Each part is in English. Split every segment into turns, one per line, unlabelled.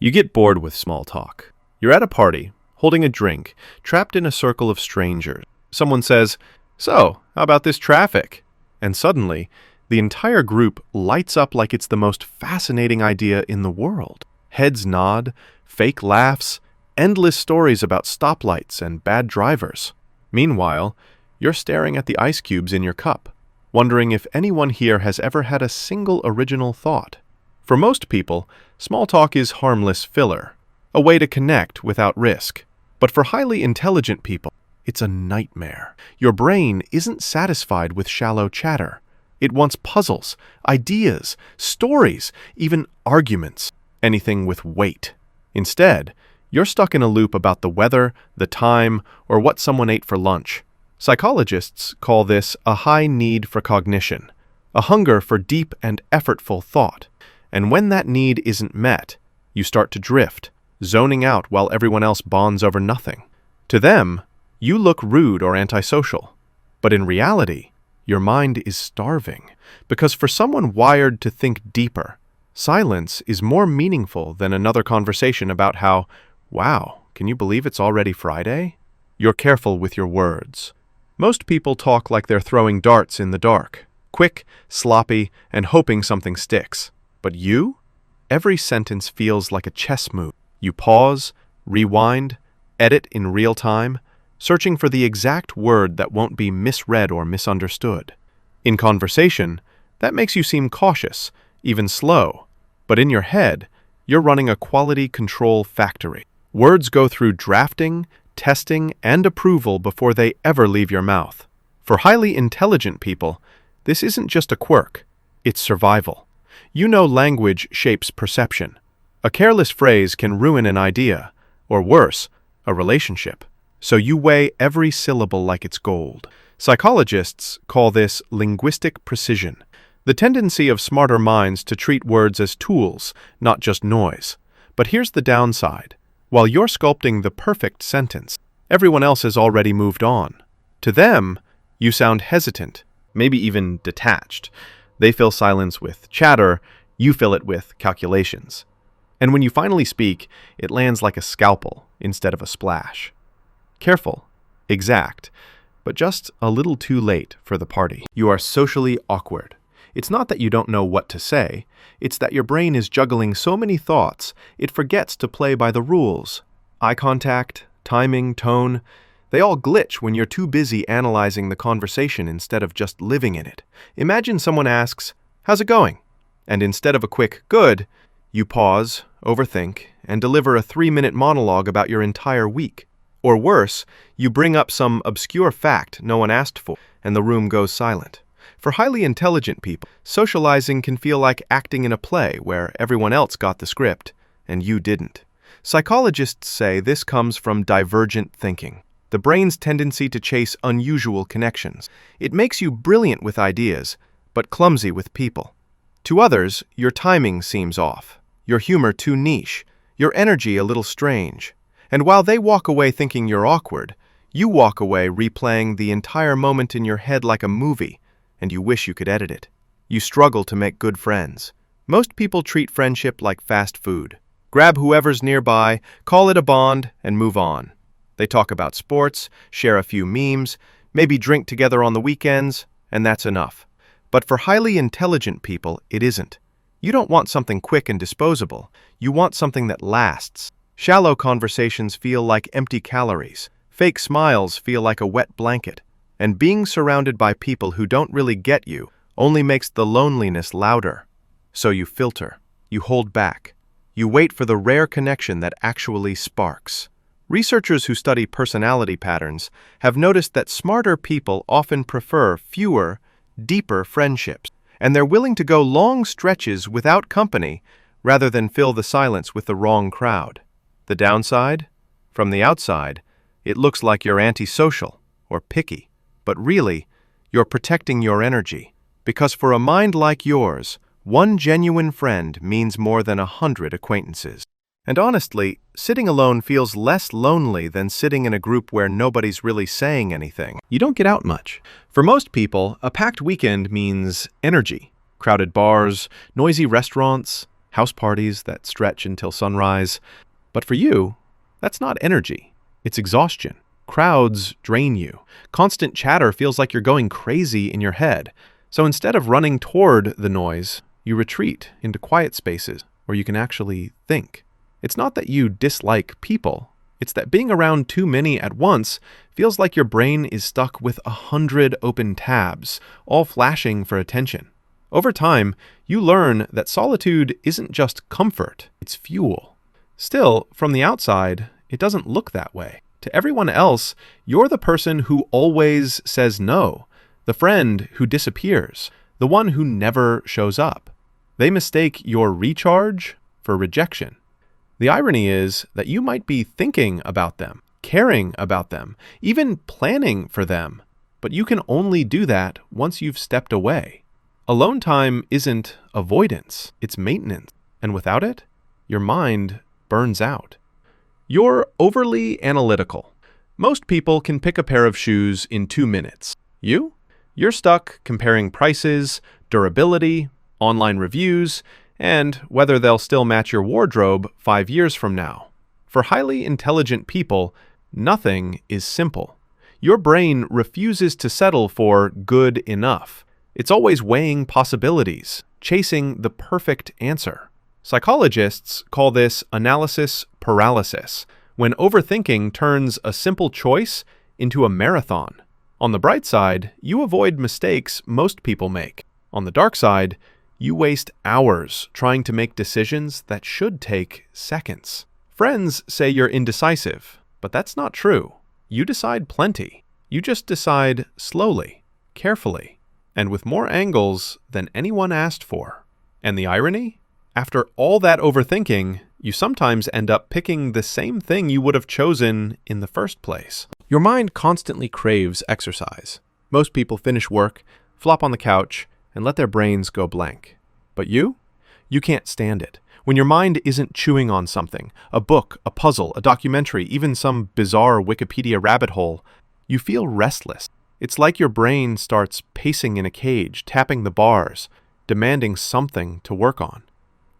You get bored with small talk. You're at a party, holding a drink, trapped in a circle of strangers. Someone says, "So, how about this traffic?" And suddenly, the entire group lights up like it's the most fascinating idea in the world. Heads nod, fake laughs, endless stories about stoplights and bad drivers. Meanwhile, you're staring at the ice cubes in your cup, wondering if anyone here has ever had a single original thought. For most people, small talk is harmless filler, a way to connect without risk. But for highly intelligent people, it's a nightmare. Your brain isn't satisfied with shallow chatter. It wants puzzles, ideas, stories, even arguments, anything with weight. Instead, you're stuck in a loop about the weather, the time, or what someone ate for lunch. Psychologists call this a high need for cognition, a hunger for deep and effortful thought. And when that need isn't met, you start to drift, zoning out while everyone else bonds over nothing. To them, you look rude or antisocial. But in reality, your mind is starving, because for someone wired to think deeper, silence is more meaningful than another conversation about how, "Wow, can you believe it's already Friday?" You're careful with your words. Most people talk like they're throwing darts in the dark, quick, sloppy, and hoping something sticks. But you? Every sentence feels like a chess move. You pause, rewind, edit in real time, searching for the exact word that won't be misread or misunderstood. In conversation, that makes you seem cautious, even slow. But in your head, you're running a quality control factory. Words go through drafting, testing, and approval before they ever leave your mouth. For highly intelligent people, this isn't just a quirk, it's survival. You know language shapes perception. A careless phrase can ruin an idea, or worse, a relationship. So you weigh every syllable like it's gold. Psychologists call this linguistic precision, the tendency of smarter minds to treat words as tools, not just noise. But here's the downside. While you're sculpting the perfect sentence, everyone else has already moved on. To them, you sound hesitant, maybe even detached. They fill silence with chatter, you fill it with calculations. And when you finally speak, it lands like a scalpel instead of a splash. Careful, exact, but just a little too late for the party. You are socially awkward. It's not that you don't know what to say, it's that your brain is juggling so many thoughts, it forgets to play by the rules. Eye contact, timing, tone, they all glitch when you're too busy analyzing the conversation instead of just living in it. Imagine someone asks, "How's it going?" And instead of a quick, "Good," you pause, overthink, and deliver a 3-minute monologue about your entire week. Or worse, you bring up some obscure fact no one asked for, and the room goes silent. For highly intelligent people, socializing can feel like acting in a play where everyone else got the script, and you didn't. Psychologists say this comes from divergent thinking, the brain's tendency to chase unusual connections. It makes you brilliant with ideas, but clumsy with people. To others, your timing seems off, your humor too niche, your energy a little strange. And while they walk away thinking you're awkward, you walk away replaying the entire moment in your head like a movie, and you wish you could edit it. You struggle to make good friends. Most people treat friendship like fast food. Grab whoever's nearby, call it a bond, and move on. They talk about sports, share a few memes, maybe drink together on the weekends, and that's enough. But for highly intelligent people, it isn't. You don't want something quick and disposable. You want something that lasts. Shallow conversations feel like empty calories. Fake smiles feel like a wet blanket. And being surrounded by people who don't really get you only makes the loneliness louder. So you filter. You hold back. You wait for the rare connection that actually sparks. Researchers who study personality patterns have noticed that smarter people often prefer fewer, deeper friendships, and they're willing to go long stretches without company rather than fill the silence with the wrong crowd. The downside? From the outside, it looks like you're antisocial or picky, but really, you're protecting your energy, because for a mind like yours, one genuine friend means more than 100 acquaintances. And honestly, sitting alone feels less lonely than sitting in a group where nobody's really saying anything. You don't get out much. For most people, a packed weekend means energy. Crowded bars, noisy restaurants, house parties that stretch until sunrise. But for you, that's not energy, it's exhaustion. Crowds drain you. Constant chatter feels like you're going crazy in your head. So instead of running toward the noise, you retreat into quiet spaces where you can actually think. It's not that you dislike people. It's that being around too many at once feels like your brain is stuck with 100 open tabs, all flashing for attention. Over time, you learn that solitude isn't just comfort, it's fuel. Still, from the outside, it doesn't look that way. To everyone else, you're the person who always says no, the friend who disappears, the one who never shows up. They mistake your recharge for rejection. The irony is that you might be thinking about them, caring about them, even planning for them, but you can only do that once you've stepped away. Alone time isn't avoidance, it's maintenance, and without it, your mind burns out. You're overly analytical. Most people can pick a pair of shoes in 2 minutes. You're stuck comparing prices, durability, online reviews, and whether they'll still match your wardrobe 5 years from now. For highly intelligent people, nothing is simple. Your brain refuses to settle for good enough. It's always weighing possibilities, chasing the perfect answer. Psychologists call this analysis paralysis, when overthinking turns a simple choice into a marathon. On the bright side, you avoid mistakes most people make. On the dark side, you waste hours trying to make decisions that should take seconds. Friends say you're indecisive, but that's not true. You decide plenty. You just decide slowly, carefully, and with more angles than anyone asked for. And the irony? After all that overthinking, you sometimes end up picking the same thing you would have chosen in the first place. Your mind constantly craves exercise. Most people finish work, flop on the couch, and let their brains go blank. But you can't stand it. When your mind isn't chewing on something, a book, a puzzle, a documentary, even some bizarre Wikipedia rabbit hole, you feel restless. It's like your brain starts pacing in a cage, tapping the bars, demanding something to work on.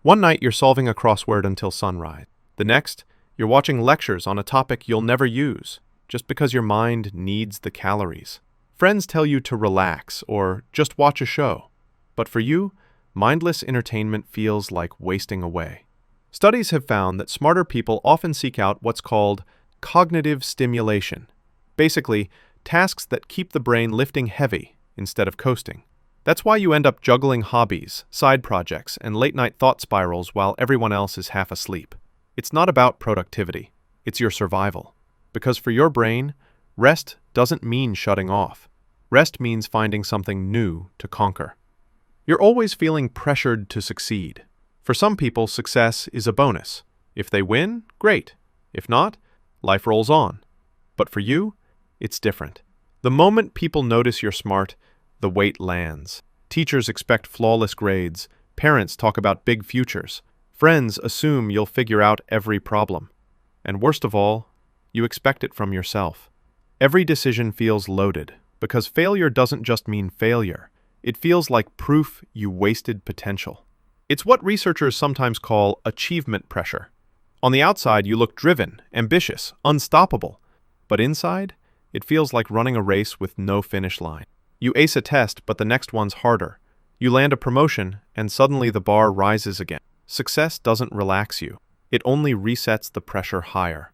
One night you're solving a crossword until sunrise. The next, you're watching lectures on a topic you'll never use, just because your mind needs the calories. Friends tell you to relax or just watch a show. But for you, mindless entertainment feels like wasting away. Studies have found that smarter people often seek out what's called cognitive stimulation. Basically, tasks that keep the brain lifting heavy instead of coasting. That's why you end up juggling hobbies, side projects, and late-night thought spirals while everyone else is half asleep. It's not about productivity. It's your survival. Because for your brain, rest doesn't mean shutting off. Rest means finding something new to conquer. You're always feeling pressured to succeed. For some people, success is a bonus. If they win, great. If not, life rolls on. But for you, it's different. The moment people notice you're smart, the weight lands. Teachers expect flawless grades. Parents talk about big futures. Friends assume you'll figure out every problem. And worst of all, you expect it from yourself. Every decision feels loaded, because failure doesn't just mean failure. It feels like proof you wasted potential. It's what researchers sometimes call achievement pressure. On the outside, you look driven, ambitious, unstoppable. But inside, it feels like running a race with no finish line. You ace a test, but the next one's harder. You land a promotion, and suddenly the bar rises again. Success doesn't relax you. It only resets the pressure higher.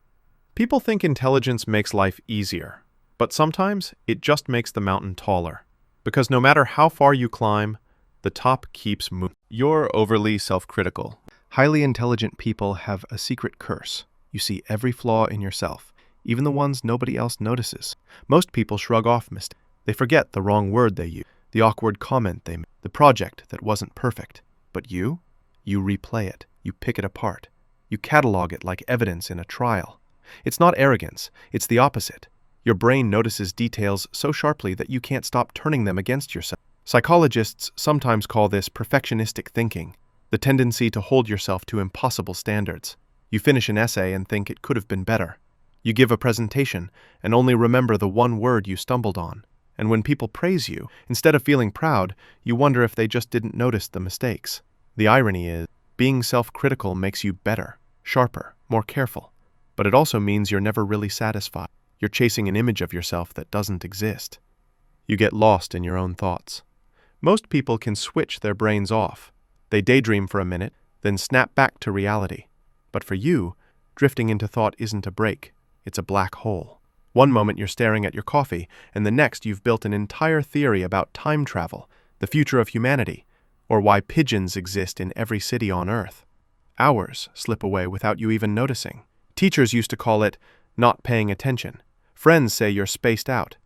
People think intelligence makes life easier, but sometimes it just makes the mountain taller. Because no matter how far you climb, the top keeps moving. You're overly self-critical. Highly intelligent people have a secret curse. You see every flaw in yourself, even the ones nobody else notices. Most people shrug off mistakes. They forget the wrong word they used, the awkward comment they made, the project that wasn't perfect. But you replay it. You pick it apart. You catalog it like evidence in a trial. It's not arrogance. It's the opposite. Your brain notices details so sharply that you can't stop turning them against yourself. Psychologists sometimes call this perfectionistic thinking, the tendency to hold yourself to impossible standards. You finish an essay and think it could have been better. You give a presentation and only remember the one word you stumbled on. And when people praise you, instead of feeling proud, you wonder if they just didn't notice the mistakes. The irony is, Being self-critical makes you better, sharper, more careful. But it also means you're never really satisfied. You're chasing an image of yourself that doesn't exist. You get lost in your own thoughts. Most people can switch their brains off. They daydream for a minute, then snap back to reality. But for you, drifting into thought isn't a break, it's a black hole. One moment you're staring at your coffee, and the next you've built an entire theory about time travel, the future of humanity, or why pigeons exist in every city on Earth. Hours slip away without you even noticing. Teachers used to call it not paying attention. Friends say you're spaced out.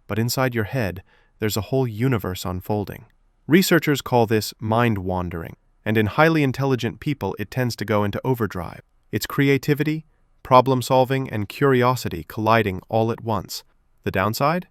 But inside your head, there's a whole universe unfolding. Researchers call this mind wandering, and in highly intelligent people it tends to go into overdrive. It's creativity, problem-solving, and curiosity colliding all at once. The downside?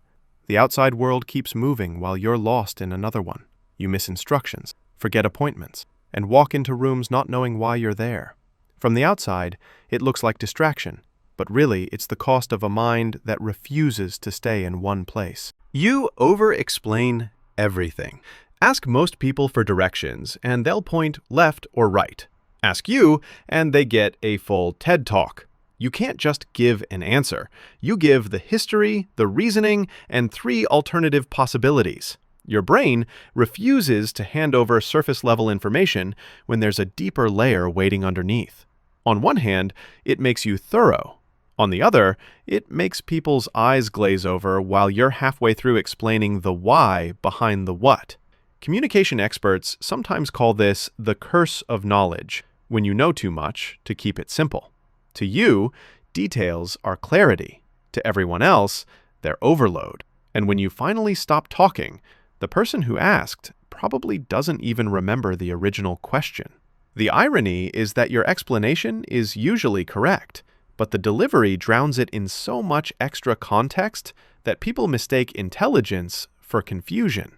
The outside world keeps moving while you're lost in another one. You miss instructions, forget appointments, and walk into rooms not knowing why you're there. From the outside, it looks like distraction, but really it's the cost of a mind that refuses to stay in one place. You over-explain everything. Ask most people for directions, and they'll point left or right. Ask you, and they get a full TED Talk. You can't just give an answer. You give the history, the reasoning, and 3 alternative possibilities. Your brain refuses to hand over surface-level information when there's a deeper layer waiting underneath. On one hand, it makes you thorough. On the other, it makes people's eyes glaze over while you're halfway through explaining the why behind the what. Communication experts sometimes call this the curse of knowledge, when you know too much to keep it simple. To you, details are clarity. To everyone else, they're overload. And when you finally stop talking, the person who asked probably doesn't even remember the original question. The irony is that your explanation is usually correct, but the delivery drowns it in so much extra context that people mistake intelligence for confusion.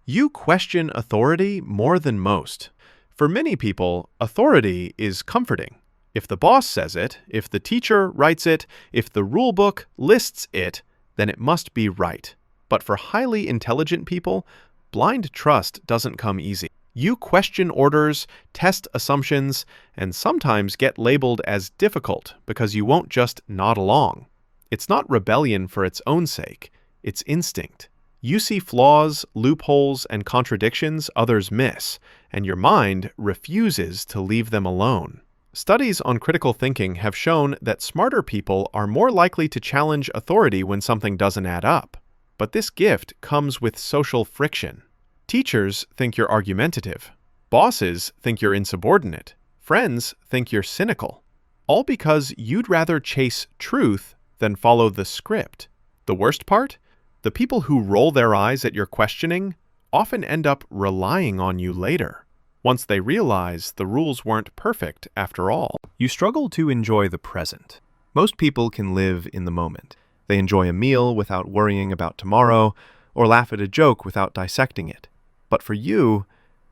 You question authority more than most. For many people, authority is comforting. If the boss says it, if the teacher writes it, if the rule book lists it, then it must be right. But for highly intelligent people, blind trust doesn't come easy. You question orders, test assumptions, and sometimes get labeled as difficult because you won't just nod along. It's not rebellion for its own sake, it's instinct. You see flaws, loopholes, and contradictions others miss, and your mind refuses to leave them alone. Studies on critical thinking have shown that smarter people are more likely to challenge authority when something doesn't add up. But this gift comes with social friction. Teachers think you're argumentative. Bosses think you're insubordinate. Friends think you're cynical. All because you'd rather chase truth than follow the script. The worst part? The people who roll their eyes at your questioning often end up relying on you later, once they realize the rules weren't perfect after all. You struggle to enjoy the present. Most people can live in the moment. They enjoy a meal without worrying about tomorrow, or laugh at a joke without dissecting it. But for you,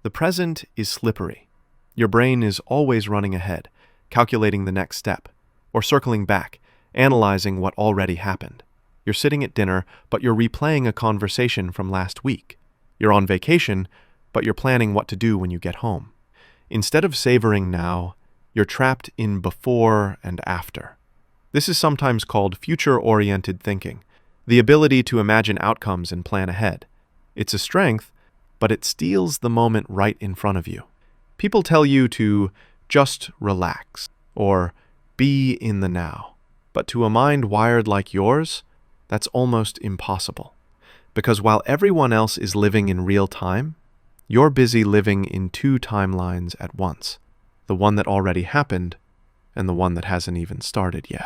the present is slippery. Your brain is always running ahead, calculating the next step, or circling back, analyzing what already happened. You're sitting at dinner, but you're replaying a conversation from last week. You're on vacation, but you're planning what to do when you get home. Instead of savoring now, you're trapped in before and after. This is sometimes called future-oriented thinking, the ability to imagine outcomes and plan ahead. It's a strength, but it steals the moment right in front of you. People tell you to just relax, or be in the now. But to a mind wired like yours, that's almost impossible. Because while everyone else is living in real time, you're busy living in 2 timelines at once. The one that already happened, and the one that hasn't even started yet.